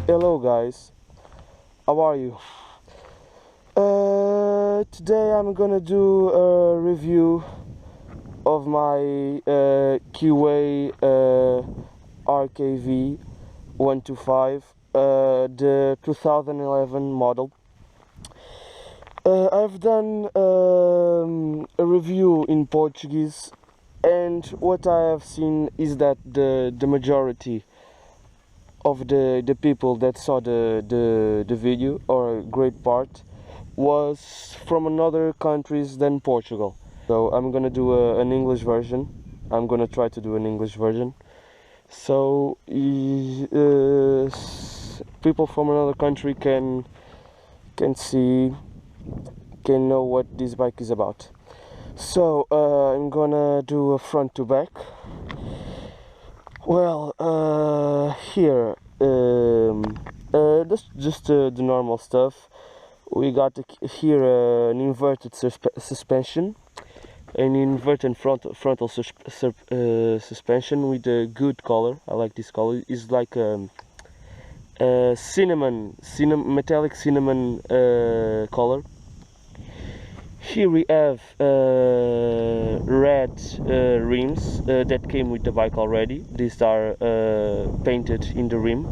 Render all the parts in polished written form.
Hello guys, how are you? Today I'm gonna do a review of my Keeway RKV 125, the 2011 model. I've done a review in Portuguese, and what I have seen is that the majority of the people that saw the video, or a great part, was from another countries than Portugal. So I'm gonna do an English version. I'm gonna try to do an English version. So people from another country can know what this bike is about. So I'm gonna do a front to back. Well, here, that's just the normal stuff. We got here an inverted suspension, an inverted frontal suspension with a good color. I like this color. It's like a metallic cinnamon color. Here we have red rims that came with the bike already. These are painted in the rim.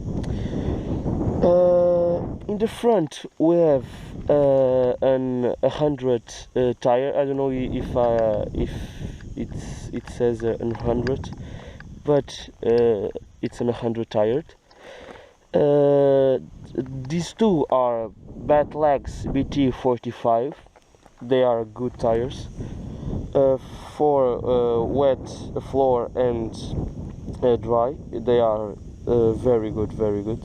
In the front we have an 100 tire. I don't know if it says 100, but it's an 100 tire. These two are Batlags BT45. They are good tires for wet floor and dry. They are very good, very good.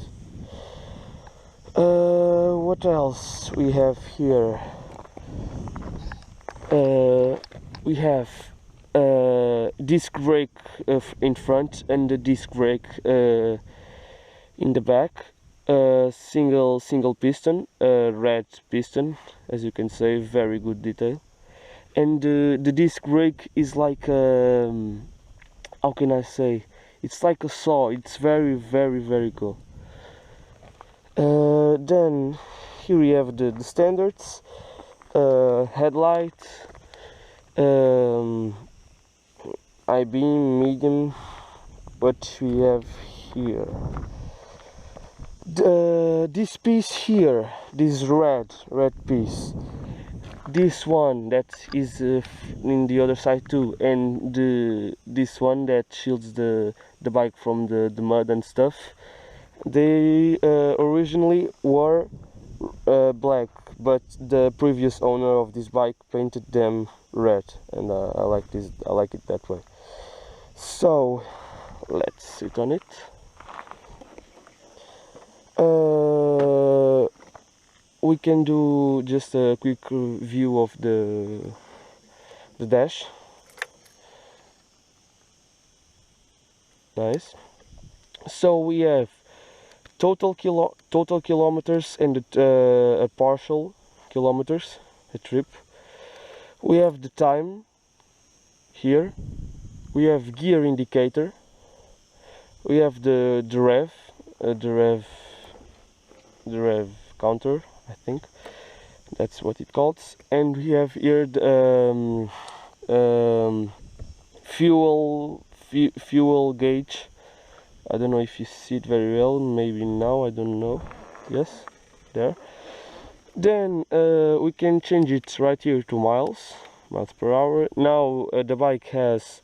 What else we have here? We have disc brake in front and the disc brake in the back. Single piston, red piston, as you can see, very good detail. And the disc brake is like how can I say? It's like a saw. It's very, very, very cool. Then here we have the standards, headlight, I-beam, medium. What we have here? This piece here, this red piece, this one that is in the other side too, and this one that shields the bike from the mud and stuff. They originally were black, but the previous owner of this bike painted them red, and I like this. I like it that way. So let's sit on it. We can do just a quick view of the dash. Nice. So we have total kilometers and a partial kilometers, a trip. We have the time here. We have gear indicator. We have the rev counter, I think that's what it calls, and we have here the fuel gauge. I don't know if you see it very well, maybe now, I don't know. Yes, there. Then we can change it right here to miles per hour. Now the bike has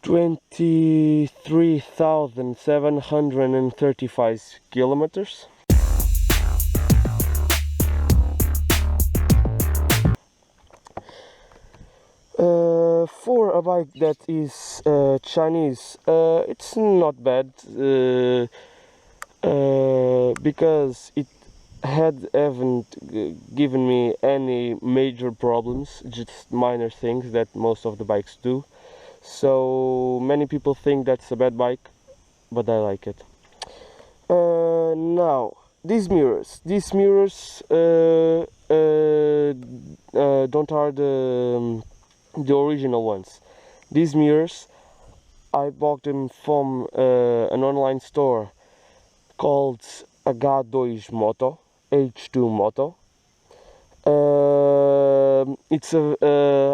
23,735 kilometers. For a bike that is Chinese, it's not bad, because it haven't given me any major problems, just minor things that most of the bikes do. So many people think that's a bad bike, but I like it. Now these mirrors don't are the original ones. These mirrors I bought them from an online store called H2 Moto, H2 Moto.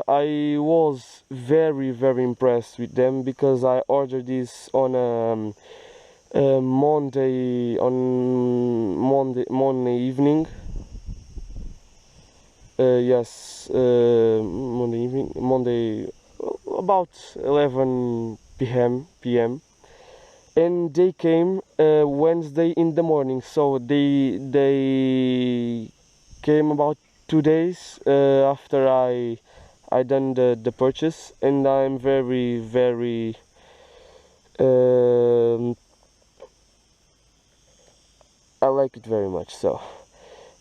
I was very impressed with them because I ordered this on Monday evening. Yes, Monday evening, Monday about 11 p.m. and they came Wednesday in the morning. So they came about 2 days after I done the purchase, and I'm very I like it very much. So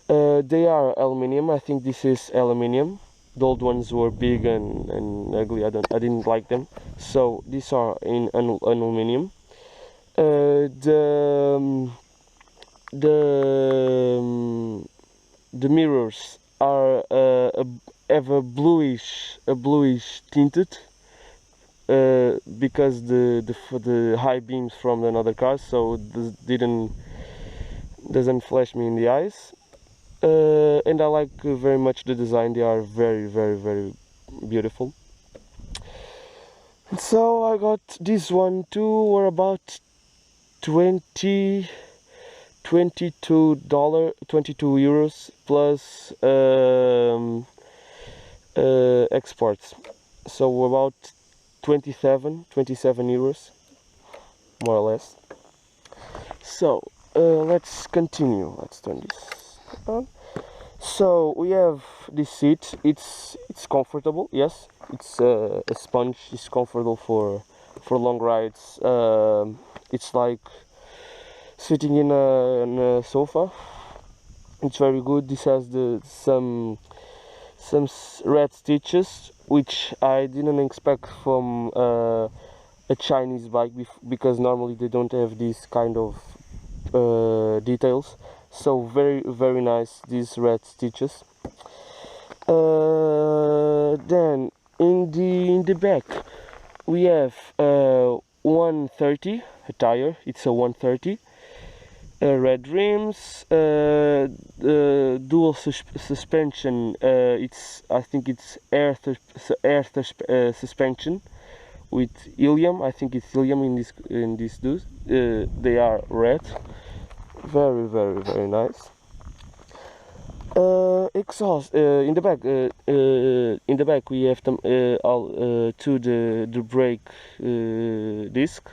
they are aluminium. I think this is aluminium. The old ones were big and ugly. I didn't like them. So these are in aluminium. The mirrors are have a bluish tinted because the high beams from another car, so this doesn't flash me in the eyes. And I like very much the design. They are very beautiful. And so I got this one too. We're about $22 euros plus exports, so about 27 euros more or less. So let's continue. Let's turn this on. So we have this seat. It's comfortable. Yes, it's a sponge. It's comfortable for long rides. It's like sitting in a sofa. It's very good. This has some red stitches, which I didn't expect from a Chinese bike, because normally they don't have these kind of details. So very nice, these red stitches. Then in the back we have 130 a tire. It's a 130. Red rims, dual suspension. I think it's air suspension with helium. I think it's helium in these dudes. They are red. Very nice. Exhaust in the back. In the back we have them all to the brake disc.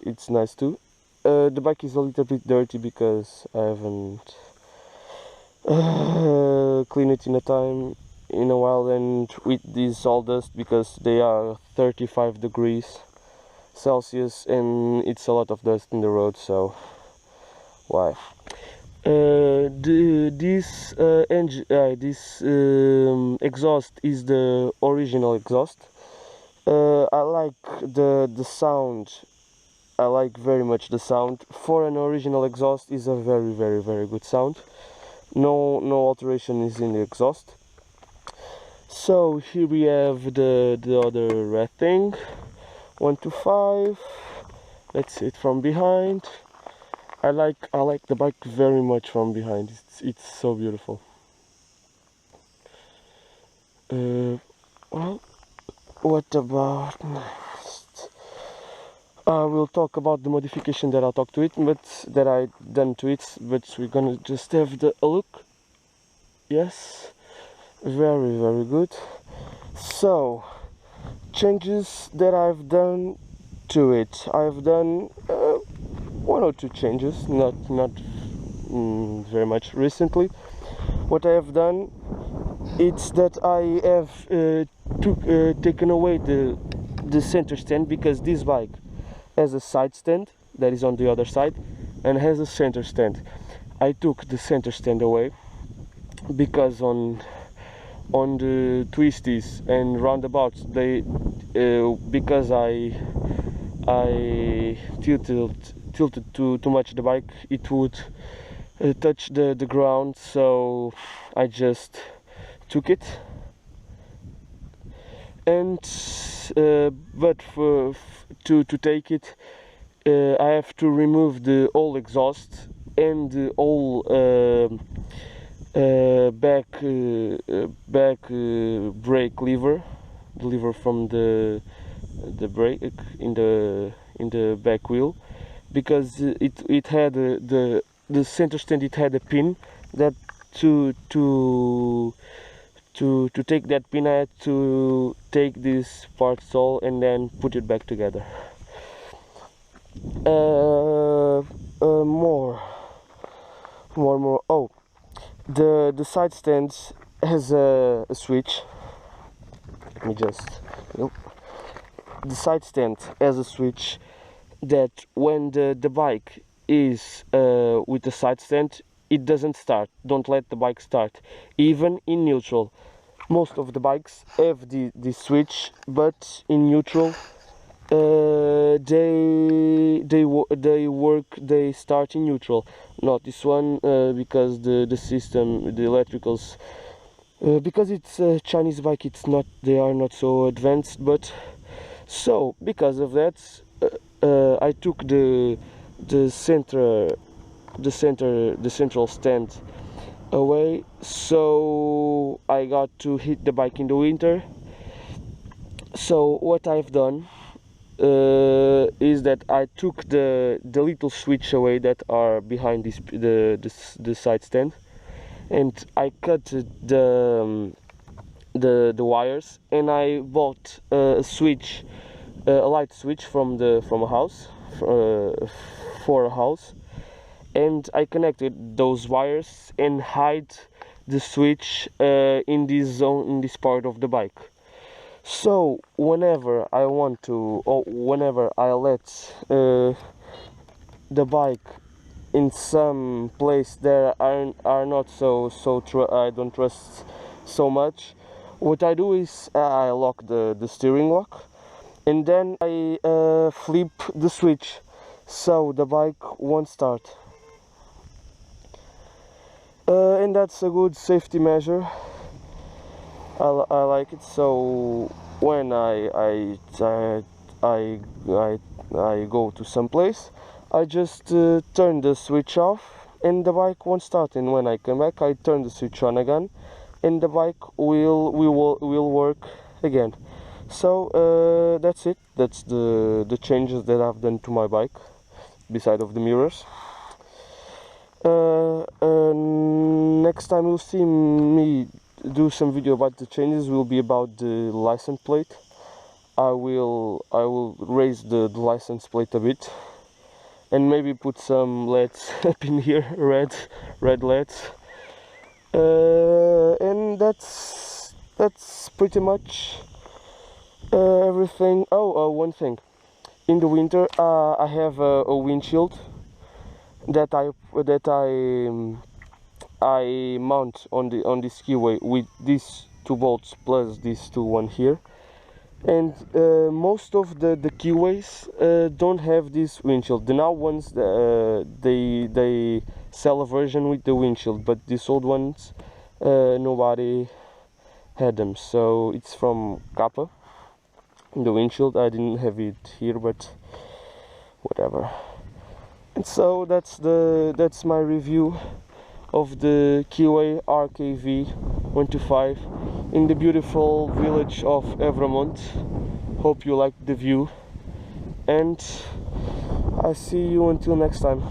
It's nice too. The bike is a little bit dirty because I haven't cleaned it in a while, and with this sawdust, because they are 35 degrees Celsius and it's a lot of dust in the road, so why? This exhaust is the original exhaust. I like the sound. I like very much the sound. For an original exhaust, is a very good sound. No alteration is in the exhaust. So here we have the other red thing. 1 to 5. Let's see it from behind. I like the bike very much from behind. It's so beautiful. Well, what about next? I will talk about the modification that I talked to it, but that I done to it. But we're gonna just have a look. Yes, very good. So, changes that I've done to it. I've done 1 or 2 changes, not very much recently. What I have done, it's that I have taken away the center stand, because this bike has a side stand that is on the other side and has a center stand. I took the center stand away because on the twisties and roundabouts, because I tilted too much the bike, it would touch the ground, so I just took it. And but to take it, I have to remove the whole exhaust and the whole back brake lever, the lever from the brake in the back wheel, because it had the center stand, it had a pin that to take that pin I had to take this parts all and then put it back together. More. Oh, the side stand has a switch. Let me just. Nope. The side stand has a switch that when the bike is with the side stand, it doesn't start. Don't let the bike start, even in neutral. Most of the bikes have the switch, but in neutral they start in neutral. Not this one, because the system, the electricals, because it's a Chinese bike, they are not so advanced. But so because of that, I took the central stand away, so I got to hit the bike in the winter. So what I've done is that I took the little switch away that are behind the side stand, and I cut the wires, and I bought a switch, a light switch from a house, for a house, and I connected those wires and hide the switch in this zone, in this part of the bike. So whenever I want to, or whenever I let the bike in some place that are not I don't trust so much, what I do is I lock the steering lock, and then I flip the switch so the bike won't start. And that's a good safety measure. I like it. So when I go to some place, I just turn the switch off and the bike won't start. And when I come back, I turn the switch on again, and the bike will work again. So that's it. That's the changes that I've done to my bike, beside of the mirrors. Next time you'll see me do some video about the changes will be about the license plate. I will raise the license plate a bit, and maybe put some LEDs up in here, red LEDs, and that's pretty much everything. One thing, in the winter I have a windshield that I mount on this Keeway with these 2 bolts plus these 1 here, and most of the Keeways don't have this windshield. The now ones, they sell a version with the windshield, but these old ones nobody had them. So it's from Kappa, the windshield. I didn't have it here, but whatever. And so that's my review of the Keeway RKV 125 in the beautiful village of Evremont. Hope you liked the view, and I see you until next time.